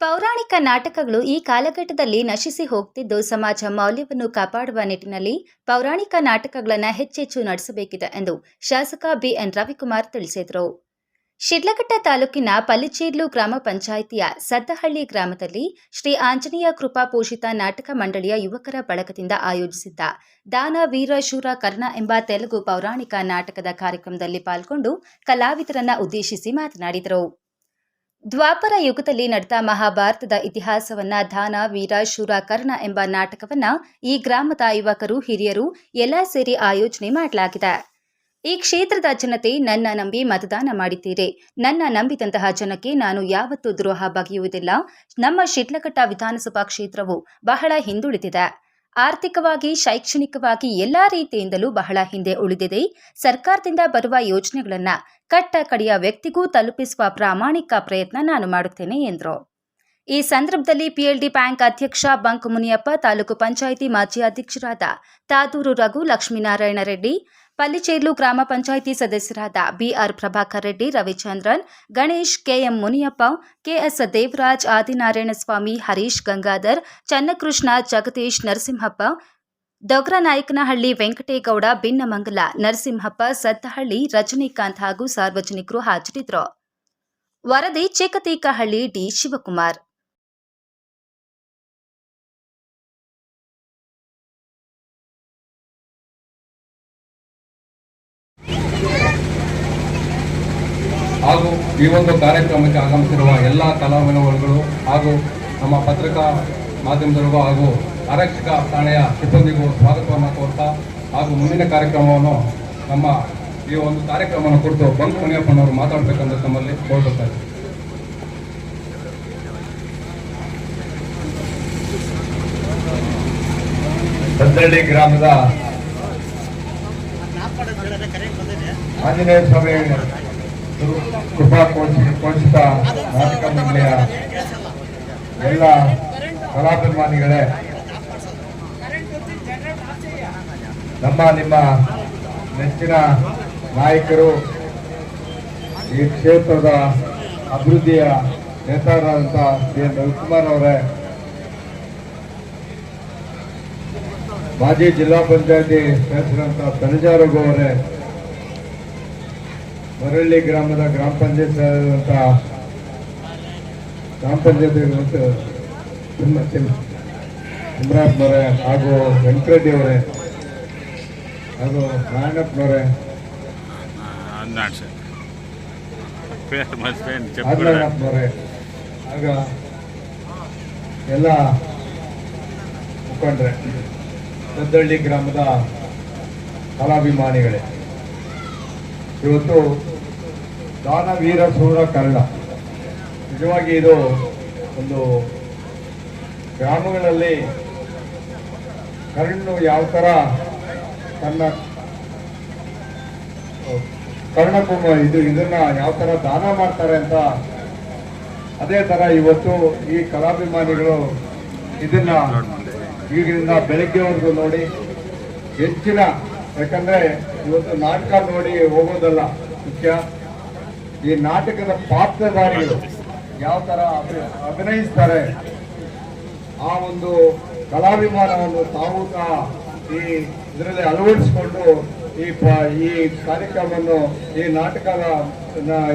ಪೌರಾಣಿಕ ನಾಟಕಗಳು ಈ ಕಾಲಘಟ್ಟದಲ್ಲಿ ನಶಿಸಿ ಹೋಗ್ತಿದ್ದು ಸಮಾಜ ಮೌಲ್ಯವನ್ನು ಕಾಪಾಡುವ ನಿಟ್ಟಿನಲ್ಲಿ ಪೌರಾಣಿಕ ನಾಟಕಗಳನ್ನು ಹೆಚ್ಚೆಚ್ಚು ನಡೆಸಬೇಕಿದೆ ಎಂದು ಶಾಸಕ ಬಿಎನ್ ರವಿಕುಮಾರ್ ತಿಳಿಸಿದರು. ಶಿಡ್ಲಘಟ್ಟ ತಾಲೂಕಿನ ಪಲ್ಲಿಚೇರ್ಲು ಗ್ರಾಮ ಪಂಚಾಯಿತಿಯ ಸದ್ದಹಳ್ಳಿ ಗ್ರಾಮದಲ್ಲಿ ಶ್ರೀ ಆಂಜನೇಯ ಕೃಪಾ ಪೋಷಿತ ನಾಟಕ ಮಂಡಳಿಯ ಯುವಕರ ಬಳಗದಿಂದ ಆಯೋಜಿಸಿದ್ದ ದಾನ ವೀರ ಶೂರ ಕರ್ಣ ಎಂಬ ತೆಲುಗು ಪೌರಾಣಿಕ ನಾಟಕದ ಕಾರ್ಯಕ್ರಮದಲ್ಲಿ ಪಾಲ್ಗೊಂಡು ಕಲಾವಿದರನ್ನ ಉದ್ದೇಶಿಸಿ ಮಾತನಾಡಿದರು. ದ್ವಾಪರ ಯುಗದಲ್ಲಿ ನಡೆದ ಮಹಾಭಾರತದ ಇತಿಹಾಸವನ್ನ ದಾನ ವೀರ ಶೂರ ಕರ್ಣ ಎಂಬ ನಾಟಕವನ್ನ ಈ ಗ್ರಾಮದ ಯುವಕರು ಹಿರಿಯರು ಎಲ್ಲ ಸೇರಿ ಆಯೋಜನೆ ಮಾಡಲಾಗಿದೆ. ಈ ಕ್ಷೇತ್ರದ ಜನತೆ ನನ್ನ ನಂಬಿ ಮತದಾನ ಮಾಡಿದ್ದೀರಿ. ನನ್ನ ನಂಬಿದಂತಹ ಜನಕ್ಕೆ ನಾನು ಯಾವತ್ತೂ ದ್ರೋಹ ಬಗೆಯುವುದಿಲ್ಲ. ನಮ್ಮ ಶಿಡ್ಲಘಟ್ಟ ವಿಧಾನಸಭಾ ಕ್ಷೇತ್ರವು ಬಹಳ ಹಿಂದುಳಿದಿದೆ. ಆರ್ಥಿಕವಾಗಿ, ಶೈಕ್ಷಣಿಕವಾಗಿ ಎಲ್ಲಾ ರೀತಿಯಿಂದಲೂ ಬಹಳ ಹಿಂದೆ ಉಳಿದಿದೆ. ಸರ್ಕಾರದಿಂದ ಬರುವ ಯೋಜನೆಗಳನ್ನು ಕಟ್ಟ ಕಡೆಯ ವ್ಯಕ್ತಿಗೂ ತಲುಪಿಸುವ ಪ್ರಾಮಾಣಿಕ ಪ್ರಯತ್ನ ನಾನು ಮಾಡುತ್ತೇನೆ ಎಂದರು. ಈ ಸಂದರ್ಭದಲ್ಲಿ ಪಿಎಲ್ಡಿ ಬ್ಯಾಂಕ್ ಅಧ್ಯಕ್ಷ ಬಂಕ್ ಮುನಿಯಪ್ಪ, ತಾಲೂಕು ಪಂಚಾಯಿತಿ ಮಾಜಿ ಅಧ್ಯಕ್ಷರಾದ ತಾದೂರು ರಘು, ಲಕ್ಷ್ಮೀನಾರಾಯಣ ರೆಡ್ಡಿ, ಪಲ್ಲಿಚೇರ್ಲು ಗ್ರಾಮ ಪಂಚಾಯಿತಿ ಸದಸ್ಯರಾದ B R Prabhakar Reddy, Ravichandran, Ganesh, K M Muniyappa, K S Devaraj, Adinarayanaswamy, Harish, Gangadhar, Channakrishna, Jagadish, Narasimhappa, Dogranayakanahalli, Venkategowda, Binnamangala, Narasimhappa, Saddahalli, Rajinikanth ಹಾಗೂ ಸಾರ್ವಜನಿಕರು ಹಾಜರಿದ್ದರು. ವರದಿ ಚಿಕ್ಕತೀಕಹಳ್ಳಿ ಡಿ ಶಿವಕುಮಾರ್. ಹಾಗೂ ಈ ಒಂದು ಕಾರ್ಯಕ್ರಮಕ್ಕೆ ಆಗಮಿಸಿರುವ ಎಲ್ಲ ಕಲಾವಿದರುಗಳು ಹಾಗೂ ನಮ್ಮ ಪತ್ರಿಕಾ ಮಾಧ್ಯಮದವರಿಗೂ ಹಾಗೂ ಆರಕ್ಷಕ ಠಾಣೆಯ ಸಿಬ್ಬಂದಿಗೂ ಸ್ವಾಗತವನ್ನು ಕೋರ್ತಾ ಹಾಗೂ ಮುಂದಿನ ಕಾರ್ಯಕ್ರಮವನ್ನು ನಮ್ಮ ಈ ಒಂದು ಕಾರ್ಯಕ್ರಮವನ್ನು ಕುರಿತು ಬಂಕ್ ಮುನಿಯಪ್ಪನವರು ಮಾತಾಡಬೇಕಂತ ತಮ್ಮಲ್ಲಿ ಕೋರ್ತಾ ಇದ್ದಾರೆ. ಸದ್ದಹಳ್ಳಿ ಗ್ರಾಮದ ಆಂಜನೇಯ ಸ್ವಾಮಿ ಕೃಪಾ ಪೋಷಿತ ನಾಟಕ ಮಂಡಳಿಯ ಎಲ್ಲ ಕಲಾಭಿಮಾನಿಗಳೇ, ನಿಮ್ಮ ನೆಚ್ಚಿನ ನಾಯಕರು, ಈ ಕ್ಷೇತ್ರದ ಅಭಿವೃದ್ಧಿಯ ನೇತಾರರಾದಂಥ ಬಿಎನ್ ರವಿಕುಮಾರ್ ಅವರೇ, ಮಾಜಿ ಜಿಲ್ಲಾ ಪಂಚಾಯತಿ ಸದಸ್ಯರಂತ ತನುಜಾರಗು ಅವರೇ, ಮರಳ್ಳಿ ಗ್ರಾಮದ ಗ್ರಾಮ ಪಂಚಾಯತ್ ಸಿಮ್ರಾಜ್ನವರೇ ಹಾಗೂ ವೆಂಕಟರೆಡ್ಡಿ ಅವರೇ ಹಾಗೂ ನಾರಾಯಣಪ್ಪನವರೇ, ಆದಿನಾರಾಯಣಪ್ಪನವರೇ, ಆಗ ಎಲ್ಲ ಮುಖಂಡರೇ, ಸದ್ದಹಳ್ಳಿ ಗ್ರಾಮದ ಕಲಾಭಿಮಾನಿಗಳೇ, ಇವತ್ತು ದಾನ ವೀರ ಶೂರ ಕರ್ಣ, ನಿಜವಾಗಿ ಇದು ಒಂದು ಗ್ರಾಮಗಳಲ್ಲಿ ಕರ್ಣನು ಯಾವ ಥರ ತನ್ನ ಕರ್ಣಕ್ಕೂ ಇದನ್ನ ಯಾವ ಥರ ದಾನ ಮಾಡ್ತಾರೆ ಅಂತ, ಅದೇ ಥರ ಇವತ್ತು ಈ ಕಲಾಭಿಮಾನಿಗಳು ಇದನ್ನ ಈಗಿನಿಂದ ಬೆಳಗ್ಗೆವರೆಗೂ ನೋಡಿ ಹೆಚ್ಚಿನ, ಯಾಕಂದ್ರೆ ಇವತ್ತು ನಾಟಕ ನೋಡಿ ಹೋಗೋದಲ್ಲ ಮುಖ್ಯ, ಈ ನಾಟಕದ ಪಾತ್ರಧಾರಿಗಳು ಯಾವ ತರ ಅಭಿನಯಿಸ್ತಾರೆ, ಆ ಒಂದು ಕಲಾಭಿಮಾನವನ್ನು ತಾವು ಈ ಇದರಲ್ಲಿ ಅಳವಡಿಸಿಕೊಂಡು ಈ ಕಾರ್ಯಕ್ರಮವನ್ನು, ಈ ನಾಟಕದ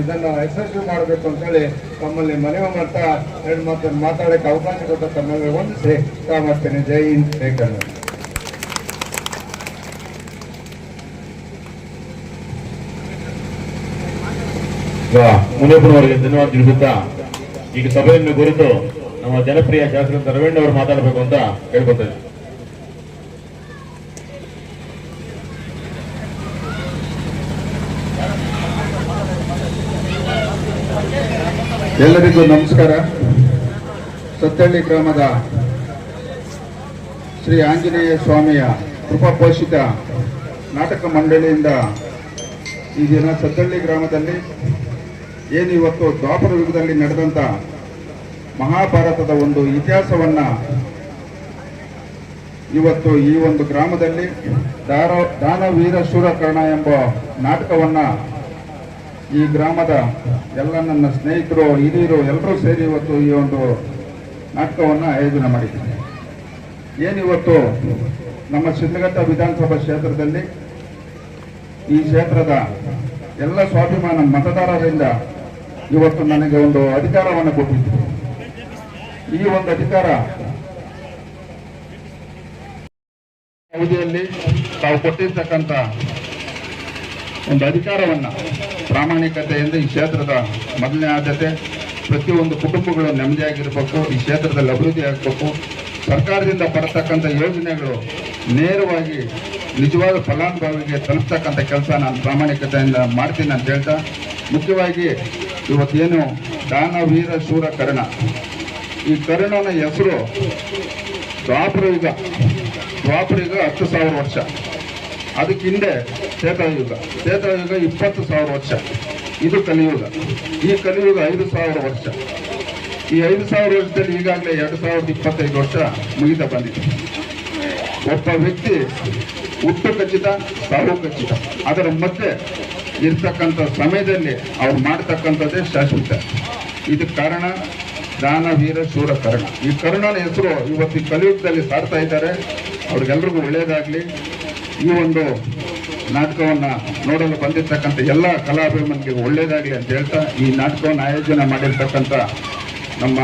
ಇದನ್ನು ಯಶಸ್ವಿ ಮಾಡಬೇಕು ಅಂತೇಳಿ ತಮ್ಮಲ್ಲಿ ಮನವಿ ಮಾಡ್ತಾ ಎರಡು ಮಾತನ್ನು ಮಾತಾಡಕ್ಕೆ ಅವಕಾಶ ಕೊಟ್ಟ ತಮ್ಮಲ್ಲಿ ವಂದಿಸಿ ಮಾಡ್ತೇನೆ. ಜೈ ಹಿಂದ್, ಜೈ ಕನ್ನಡ. ಮುನಿಯಪ್ಪನವರಿಗೆ ಧನ್ಯವಾದ ತಿಳಿಸುತ್ತಾ ಈಗ ಸಭೆಯನ್ನು ಕುರಿತು ನಮ್ಮ ಜನಪ್ರಿಯ ಶಾಸಕ ರವೀಂದ್ರ ಅವರು ಮಾತಾಡಬೇಕು ಅಂತ ಕೇಳ್ಕೊಳ್ತೇನೆ. ಎಲ್ಲರಿಗೂ ನಮಸ್ಕಾರ. ಸದ್ದಹಳ್ಳಿ ಗ್ರಾಮದ ಶ್ರೀ ಆಂಜನೇಯ ಸ್ವಾಮಿಯ ಕೃಪಾಪೋಷಿತ ನಾಟಕ ಮಂಡಳಿಯಿಂದ ಈ ದಿನ ಸದ್ದಹಳ್ಳಿ ಗ್ರಾಮದಲ್ಲಿ ಏನು ಇವತ್ತು ದ್ವಾಪರ ಯುಗದಲ್ಲಿ ನಡೆದಂಥ ಮಹಾಭಾರತದ ಒಂದು ಇತಿಹಾಸವನ್ನ ಇವತ್ತು ಈ ಒಂದು ಗ್ರಾಮದಲ್ಲಿ ದಾನ ವೀರ ಶೂರ ಕರ್ಣ ಎಂಬ ನಾಟಕವನ್ನ ಈ ಗ್ರಾಮದ ಎಲ್ಲ ನನ್ನ ಸ್ನೇಹಿತರು ಹಿರಿಯರು ಎಲ್ಲರೂ ಸೇರಿ ಇವತ್ತು ಈ ಒಂದು ನಾಟಕವನ್ನು ಆಯೋಜನೆ ಮಾಡಿದ್ದೀವಿ. ಏನಿವತ್ತು ನಮ್ಮ ಶಿಡ್ಲಘಟ್ಟ ವಿಧಾನಸಭಾ ಕ್ಷೇತ್ರದಲ್ಲಿ ಈ ಕ್ಷೇತ್ರದ ಎಲ್ಲ ಸ್ವಾಭಿಮಾನ ಮತದಾರರಿಂದ ಇವತ್ತು ನನಗೆ ಒಂದು ಅಧಿಕಾರವನ್ನು ಕೊಟ್ಟಿದ್ದು. ಈ ಒಂದು ಅಧಿಕಾರ ಅವಧಿಯಲ್ಲಿ ತಾವು ಕೊಟ್ಟಿರ್ತಕ್ಕಂಥ ಒಂದು ಅಧಿಕಾರವನ್ನು ಪ್ರಾಮಾಣಿಕತೆಯಿಂದ ಈ ಕ್ಷೇತ್ರದ ಮೊದಲನೇ ಆದ್ಯತೆ ಪ್ರತಿಯೊಂದು ಕುಟುಂಬಗಳು ನೆಮ್ಮದಿಯಾಗಿರಬೇಕು, ಈ ಕ್ಷೇತ್ರದಲ್ಲಿ ಅಭಿವೃದ್ಧಿ ಆಗಬೇಕು, ಸರ್ಕಾರದಿಂದ ಬರತಕ್ಕಂಥ ಯೋಜನೆಗಳು ನೇರವಾಗಿ ನಿಜವಾದ ಫಲಾನುಭವಿಗೆ ತಲುಪ್ತಕ್ಕಂಥ ಕೆಲಸ ನಾನು ಪ್ರಾಮಾಣಿಕತೆಯಿಂದ ಮಾಡ್ತೀನಿ ಅಂತ ಹೇಳ್ತಾ, ಮುಖ್ಯವಾಗಿ ಇವತ್ತೇನು ದಾನವೀರ ಶೂರ ಕರ್ಣ, ಈ ಕರ್ಣನ ಹೆಸರು ದ್ವಾಪರಯುಗ 10,000 ವರ್ಷ, ಅದಕ್ಕೆ ಹಿಂದೆ ತ್ರೇತಾಯುಗ 20,000 ವರ್ಷ, ಇದು ಕಲಿಯುಗ. ಈ ಕಲಿಯುಗ 5,000 ವರ್ಷ. ಈ 5,000 ವರ್ಷದಲ್ಲಿ ಈಗಾಗಲೇ 2025 ವರ್ಷ ಮುಗಿದ ಬಂದಿದೆ. ಒಬ್ಬ ವ್ಯಕ್ತಿ ಹುಟ್ಟು ಖಚಿತ, ಸಾವು ಖಚಿತ, ಅದರ ಮಧ್ಯೆ ಇರ್ತಕ್ಕಂಥ ಸಮಯದಲ್ಲಿ ಅವ್ರು ಮಾಡ್ತಕ್ಕಂಥದ್ದೇ ಶಾಶ್ವತ. ಇದಕ್ಕೆ ಕಾರಣ ದಾನವೀರ ಶೂರ ಕರ್ಣ. ಈ ಕರ್ಣನ ಹೆಸರು ಇವತ್ತು ಈ ಕಲಿಯುಗದಲ್ಲಿ ಸಾರ್ತಾ ಇದ್ದಾರೆ. ಅವ್ರಿಗೆಲ್ರಿಗೂ ಒಳ್ಳೆಯದಾಗಲಿ. ಈ ಒಂದು ನಾಟಕವನ್ನು ನೋಡಲು ಬಂದಿರತಕ್ಕಂಥ ಎಲ್ಲ ಕಲಾಭಿಮಾನಿಗೆ ಒಳ್ಳೆಯದಾಗಲಿ ಅಂತ ಹೇಳ್ತಾ, ಈ ನಾಟಕವನ್ನು ಆಯೋಜನೆ ಮಾಡಿರ್ತಕ್ಕಂಥ ನಮ್ಮ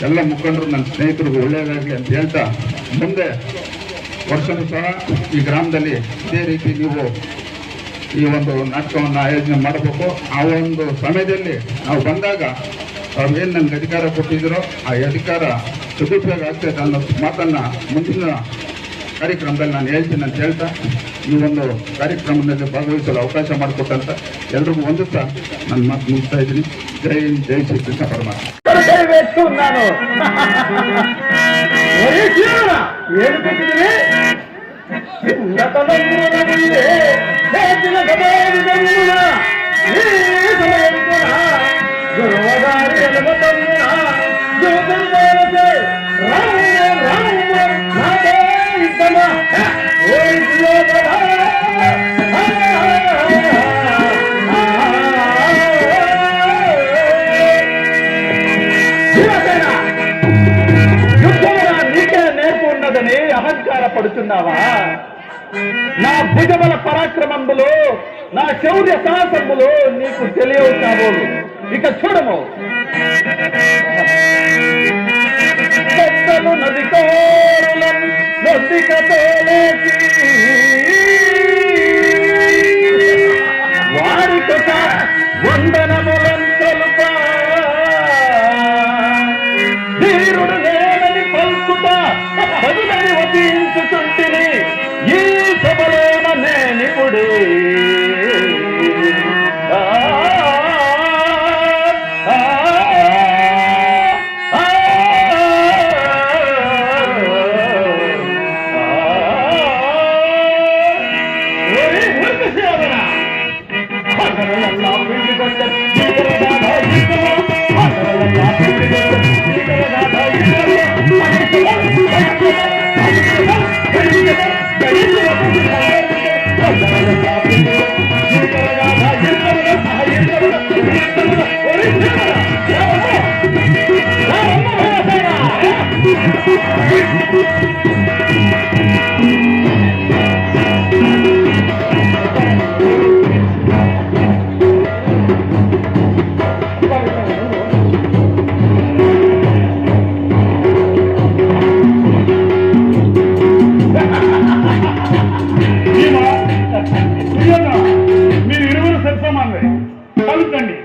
ಎಲ್ಲ ಮುಖಂಡರು, ನನ್ನ ಸ್ನೇಹಿತರಿಗೂ ಒಳ್ಳೆಯದಾಗಲಿ ಅಂತ ಹೇಳ್ತಾ, ಮುಂದೆ ವರ್ಷವೂ ಸಹ ಈ ಗ್ರಾಮದಲ್ಲಿ ಇದೇ ರೀತಿ ನೀವು ಈ ಒಂದು ನಾಟಕವನ್ನು ಆಯೋಜನೆ ಮಾಡಬೇಕು. ಆ ಒಂದು ಸಮಯದಲ್ಲಿ ನಾವು ಬಂದಾಗ ಅವ್ರೇನು ನನಗೆ ಅಧಿಕಾರ ಕೊಟ್ಟಿದ್ದೀರೋ ಆ ಅಧಿಕಾರ ಸದುಪಯೋಗ ಆಗ್ತದೆ ಅನ್ನೋ ಮಾತನ್ನು ಮುಂದಿನ ಕಾರ್ಯಕ್ರಮದಲ್ಲಿ ನಾನು ಹೇಳ್ತೀನಿ ಅಂತ ಹೇಳ್ತಾ, ಈ ಒಂದು ಕಾರ್ಯಕ್ರಮದಲ್ಲಿ ಭಾಗವಹಿಸಲು ಅವಕಾಶ ಮಾಡಿಕೊಟ್ಟಂತ ಎಲ್ರಿಗೂ ಹೊಂದುತ್ತಾ ನನ್ನ ಮಾತು ಮುಗಿಸ್ತಾ ಇದ್ದೀನಿ. ಜೈ ಹಿಂದ್, ಜೈ ಶ್ರೀ ಕೃಷ್ಣ ಪರಮಾತ್ಮ. ನಾನು ಏನು ಕೊಟ್ಟಿದ್ದೀನಿ అహంకార పడుతున్నావా? నా భుజబల పరాక్రమంబులు, నా శౌర్య సాహసములు నీకు తెలియవు కాబోలు. ఇక చూడము, పెద్దలు నది కోరులను నొద్దికతోలేసి వారికొక వందనములను తెలుపా, ధీరుడు నేనని పలుకుతా పదులని వధించుచుంటిని ఈ సభలోన నేనిప్పుడు. మీరు 20 సరిసమానమే కలుగుతండి.